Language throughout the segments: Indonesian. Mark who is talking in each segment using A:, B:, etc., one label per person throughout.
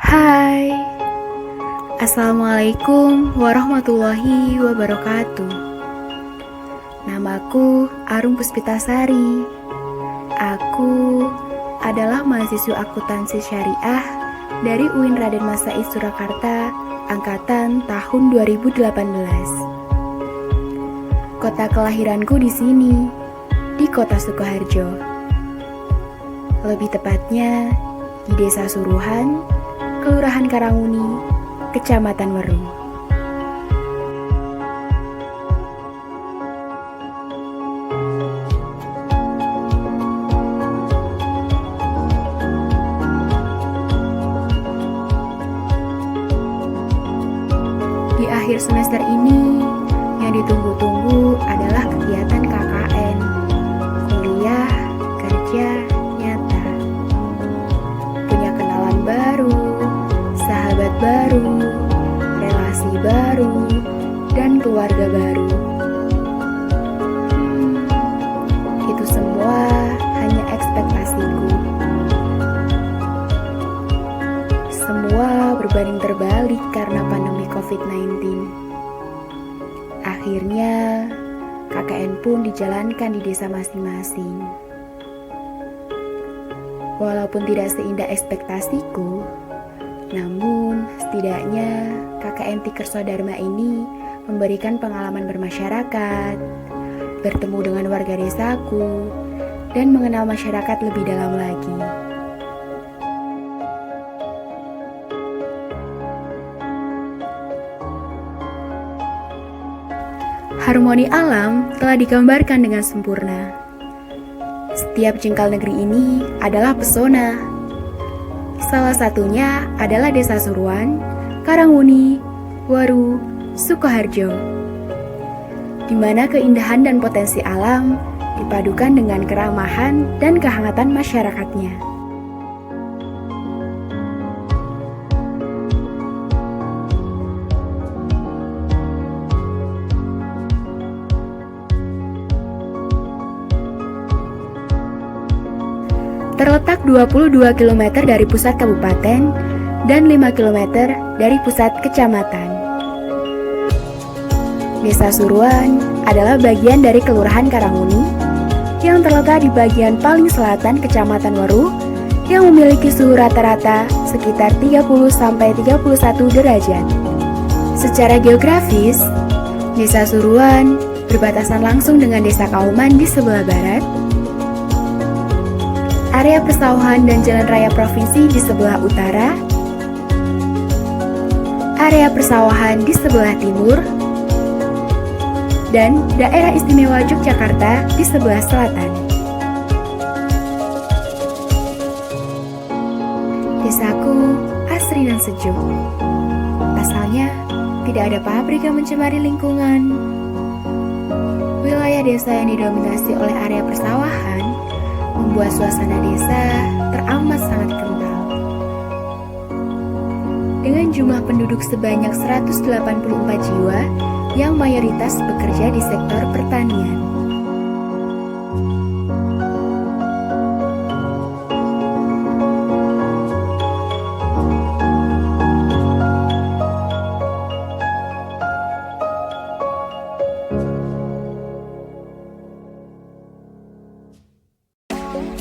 A: Hai, Assalamualaikum warahmatullahi wabarakatuh. Namaku Arum Puspitasari. Aku adalah mahasiswa akuntansi syariah dari UIN Raden Massaid Surakarta, angkatan tahun 2018. Kota kelahiranku di sini, di kota Sukoharjo. Lebih tepatnya, di Desa Suruhan, Kelurahan Karanguni, Kecamatan Weru. Di akhir semester ini, yang ditunggu-tunggu adalah kegiatan KKN, kuliah, kerja, nyata. Punya kenalan baru, sahabat baru, relasi baru, dan keluarga baru. Itu semua hanya ekspektasiku. Semua berbanding terbalik karena pandemi COVID-19. Akhirnya, KKN pun dijalankan di desa masing-masing. Walaupun tidak seindah ekspektasiku, namun setidaknya KKN Tikerso Dharma ini memberikan pengalaman bermasyarakat, bertemu dengan warga desaku, dan mengenal masyarakat lebih dalam lagi. Harmoni alam telah digambarkan dengan sempurna. Setiap jengkal negeri ini adalah pesona. Salah satunya adalah Desa Suruhan, Karanguni, Weru, Sukoharjo, di mana keindahan dan potensi alam dipadukan dengan keramahan dan kehangatan masyarakatnya. Terletak 22 km dari pusat kabupaten dan 5 km dari pusat kecamatan. Desa Suruhan adalah bagian dari Kelurahan Karanguni yang terletak di bagian paling selatan Kecamatan Weru yang memiliki suhu rata-rata sekitar 30-31 derajat. Secara geografis, Desa Suruhan berbatasan langsung dengan Desa Kauman di sebelah barat, area persawahan dan jalan raya provinsi di sebelah utara, area persawahan di sebelah timur, dan daerah istimewa Yogyakarta di sebelah selatan. Desaku asri dan sejuk. Pasalnya, tidak ada pabrik yang mencemari lingkungan. Wilayah desa yang didominasi oleh area persawahan membuat suasana desa teramat sangat kental. Dengan jumlah penduduk sebanyak 184 jiwa yang mayoritas bekerja di sektor pertanian.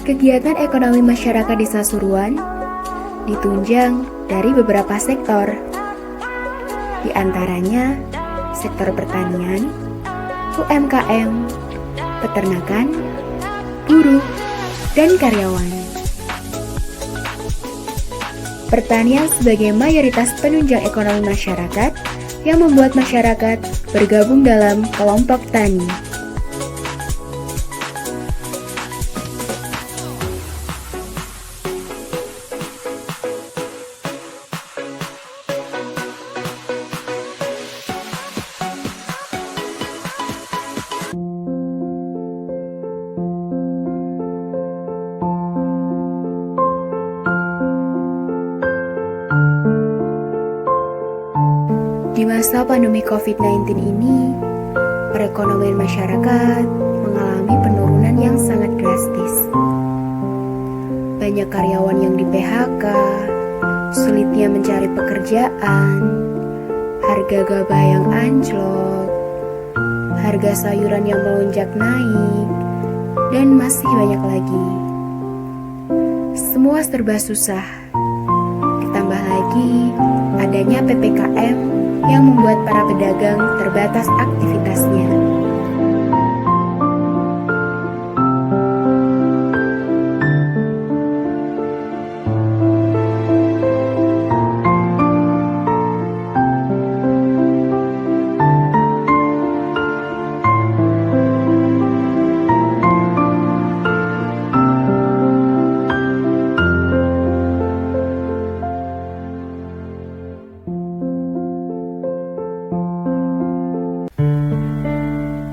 A: Kegiatan ekonomi masyarakat Desa Suruhan ditunjang dari beberapa sektor, di antaranya sektor pertanian, UMKM, peternakan, buruh, dan karyawan. Pertanian sebagai mayoritas penunjang ekonomi masyarakat yang membuat masyarakat bergabung dalam kelompok tani. Di masa pandemi COVID-19 ini, perekonomian masyarakat mengalami penurunan yang sangat drastis. Banyak karyawan yang di PHK, sulitnya mencari pekerjaan, harga gabah yang anjlok, harga sayuran yang melonjak naik, dan masih banyak lagi. Semua serba susah. Ditambah lagi adanya PPKM yang membuat para pedagang terbatas aktivitasnya.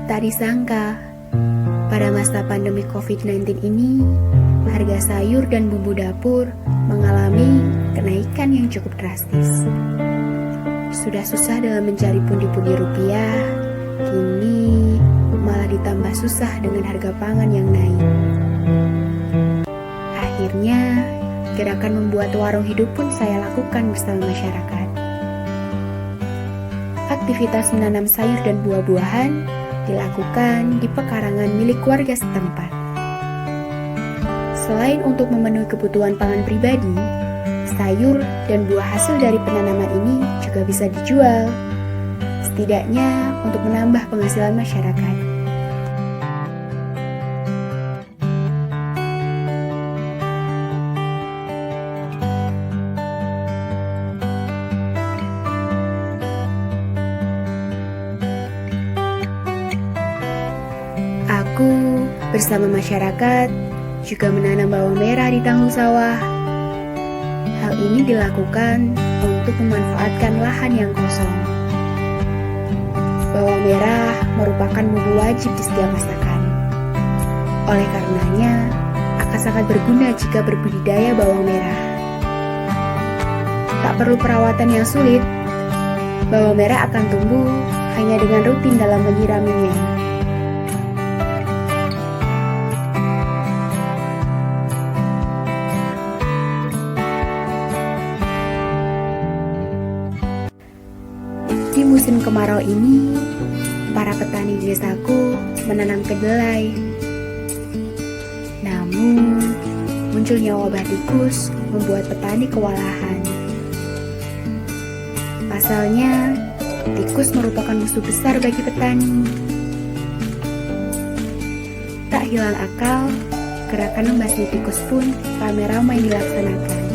A: Tak disangka, pada masa pandemi COVID-19 ini, harga sayur dan bumbu dapur mengalami kenaikan yang cukup drastis. Sudah susah dalam mencari pundi-pundi rupiah, kini malah ditambah susah dengan harga pangan yang naik. Akhirnya, gerakan membuat warung hidup pun saya lakukan bersama masyarakat. Aktivitas menanam sayur dan buah-buahan dilakukan di pekarangan milik warga setempat. Selain untuk memenuhi kebutuhan pangan pribadi, sayur dan buah hasil dari penanaman ini juga bisa dijual, setidaknya untuk menambah penghasilan masyarakat. Aku bersama masyarakat juga menanam bawang merah di tanggung sawah. Hal ini dilakukan untuk memanfaatkan lahan yang kosong. Bawang merah merupakan bumbu wajib di setiap masakan. Oleh karenanya, akan sangat berguna jika berbudidaya bawang merah. Tak perlu perawatan yang sulit, bawang merah akan tumbuh hanya dengan rutin dalam menyiraminya. Di musim kemarau ini, para petani di desaku menanam kedelai. Namun, munculnya wabah tikus membuat petani kewalahan. Pasalnya, tikus merupakan musuh besar bagi petani. Tak hilang akal, gerakan membasmi tikus pun ramai-ramai dilaksanakan.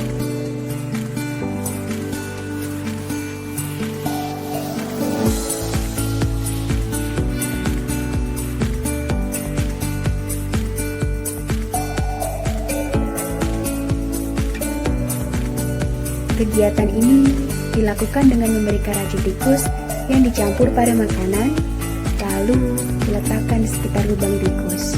A: Kegiatan ini dilakukan dengan memberikan racun tikus yang dicampur pada makanan, lalu diletakkan di sekitar lubang tikus.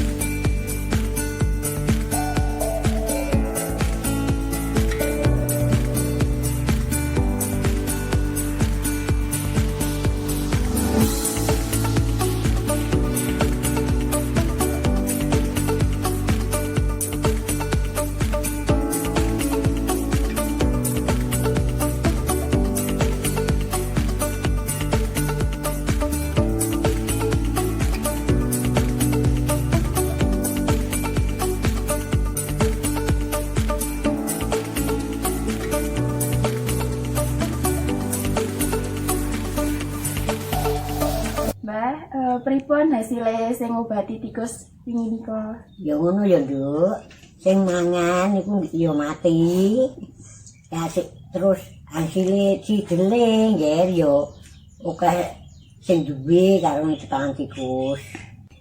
A: Pripun hasilé sing ngobati tikus wingi nika?
B: Ya ngono ya, Nduk. Sing mangan iku ya mati. Ya terus hasilé cidele nggih ya akeh sing duwe karo dipangan tikus.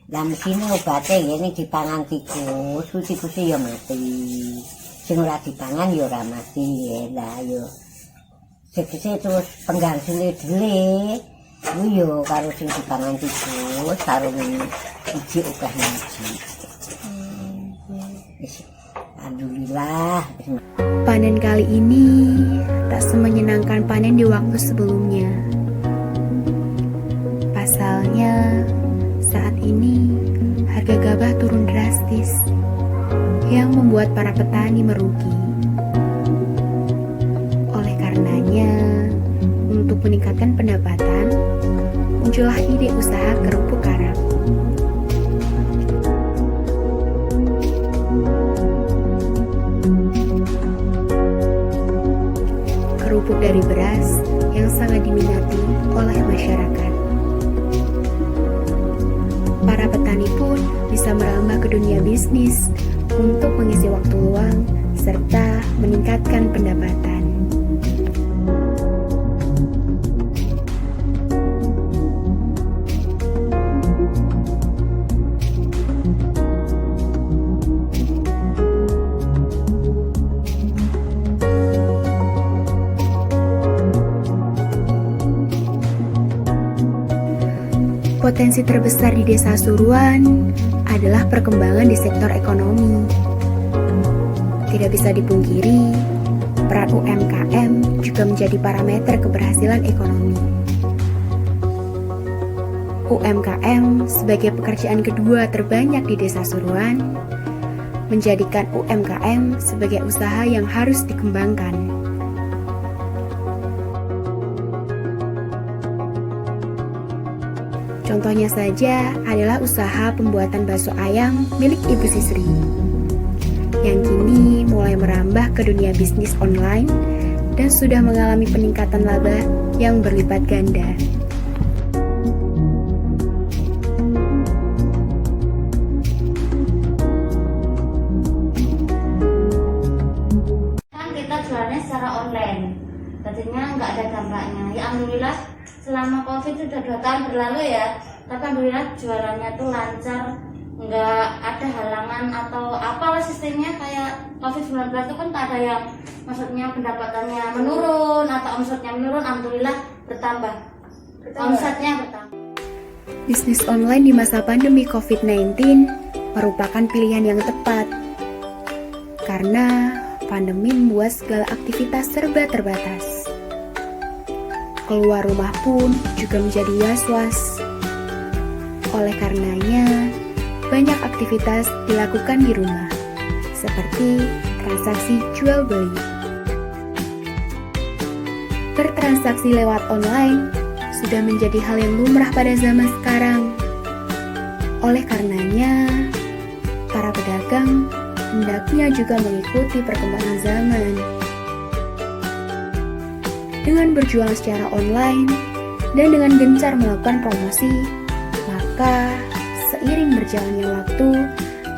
B: Lah mesine obate ngene dipangan tikus, tikuse ya mati. Sing ora dipangan ya ora mati ya. Lah ya sekse terus penggal dele. Yo karo sing dipangan tikus karo iki akeh iki. Alhamdulillah.
A: Panen kali ini tak semenyenangkan panen di waktu sebelumnya. Pasalnya, saat ini harga gabah turun drastis yang membuat para petani merugi. meningkatkan pendapatan, muncullah ide usaha kerupuk karang. Kerupuk dari beras yang sangat diminati oleh masyarakat. Para petani pun bisa merambah ke dunia bisnis untuk mengisi waktu luang serta meningkatkan pendapatan. Potensi terbesar di Desa Suruan adalah perkembangan di sektor ekonomi. Tidak bisa dipungkiri, peran UMKM juga menjadi parameter keberhasilan ekonomi. UMKM sebagai pekerjaan kedua terbanyak di Desa Suruan, menjadikan UMKM sebagai usaha yang harus dikembangkan. Contohnya saja adalah usaha pembuatan bakso ayam milik Ibu Sisri, yang kini mulai merambah ke dunia bisnis online dan sudah mengalami peningkatan laba yang berlipat ganda.
C: Kan kita jualnya secara online, tadinya nggak ada dampaknya. Ya alhamdulillah selama COVID sudah 2 tahun berlalu ya, tapi alhamdulillah jualannya tuh lancar, nggak ada halangan atau apalah sistemnya. Kayak COVID-19 itu kan tak ada yang maksudnya pendapatannya menurun atau omsetnya menurun, alhamdulillah bertambah. Omsetnya bertambah.
A: Bisnis online di masa pandemi COVID-19 merupakan pilihan yang tepat karena pandemi membuat segala aktivitas serba terbatas. Keluar rumah pun juga menjadi was-was. Oleh karenanya, banyak aktivitas dilakukan di rumah, seperti transaksi jual beli. Bertransaksi lewat online sudah menjadi hal yang lumrah pada zaman sekarang. Oleh karenanya, para pedagang hendaknya juga mengikuti perkembangan zaman. Dengan berjualan secara online dan dengan gencar melakukan promosi, maka seiring berjalannya waktu,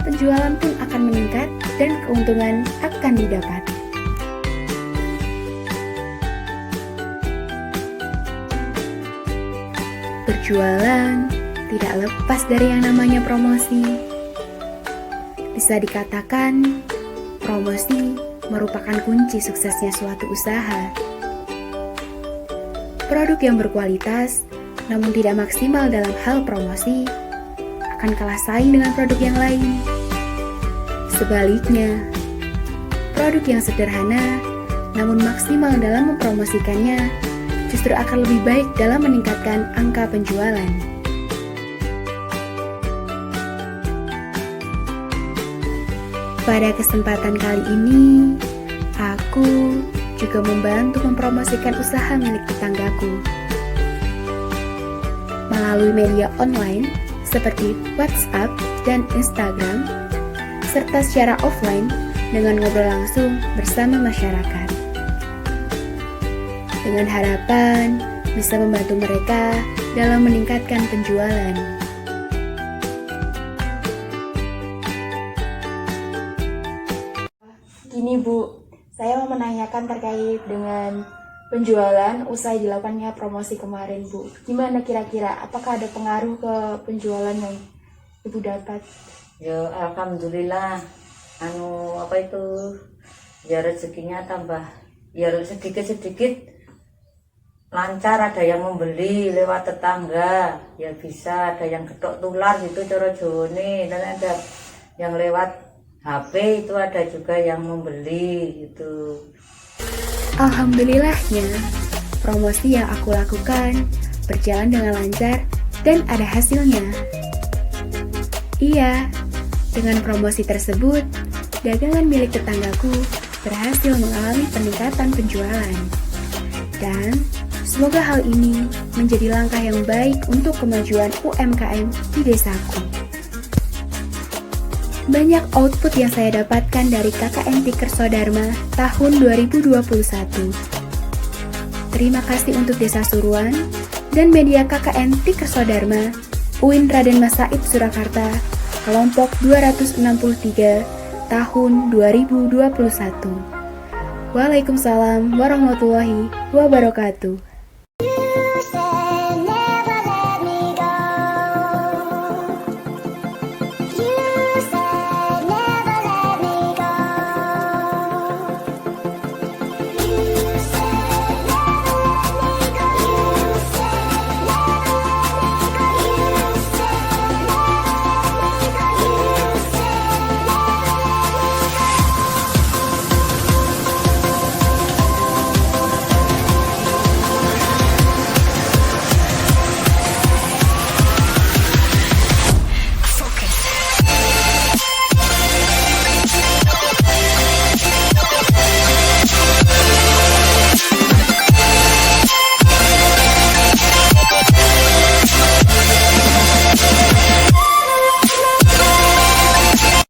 A: penjualan pun akan meningkat dan keuntungan akan didapat. Berjualan tidak lepas dari yang namanya promosi. Bisa dikatakan, promosi merupakan kunci suksesnya suatu usaha. Produk yang berkualitas namun tidak maksimal dalam hal promosi akan kalah saing dengan produk yang lain. Sebaliknya, produk yang sederhana namun maksimal dalam mempromosikannya justru akan lebih baik dalam meningkatkan angka penjualan. Pada kesempatan kali ini, aku juga membantu mempromosikan usaha milik tetanggaku melalui media online seperti WhatsApp dan Instagram, serta secara offline dengan ngobrol langsung bersama masyarakat. Dengan harapan bisa membantu mereka dalam meningkatkan penjualan.
D: Gini Bu, saya mau menanyakan terkait dengan penjualan usai dilakukannya promosi kemarin Bu. Gimana kira-kira? Apakah ada pengaruh ke penjualan yang Ibu dapat?
B: Ya alhamdulillah, ya rezekinya tambah, ya sedikit-sedikit lancar. Ada yang membeli lewat tetangga, ya bisa. Ada yang getok tular gitu cara Jawane, dan ada yang lewat HP itu ada juga yang membeli gitu.
A: Alhamdulillahnya, promosi yang aku lakukan berjalan dengan lancar dan ada hasilnya. Iya, dengan promosi tersebut, dagangan milik tetanggaku berhasil mengalami peningkatan penjualan. Dan Semoga hal ini menjadi langkah yang baik untuk kemajuan UMKM di desaku. Banyak output yang saya dapatkan dari KKN Tikerso Dharma tahun 2021. Terima kasih untuk Desa Suruhan dan media KKN Tikerso Dharma, UIN Raden Mas Said Surakarta, kelompok 263, tahun 2021. Waalaikumsalam warahmatullahi wabarakatuh.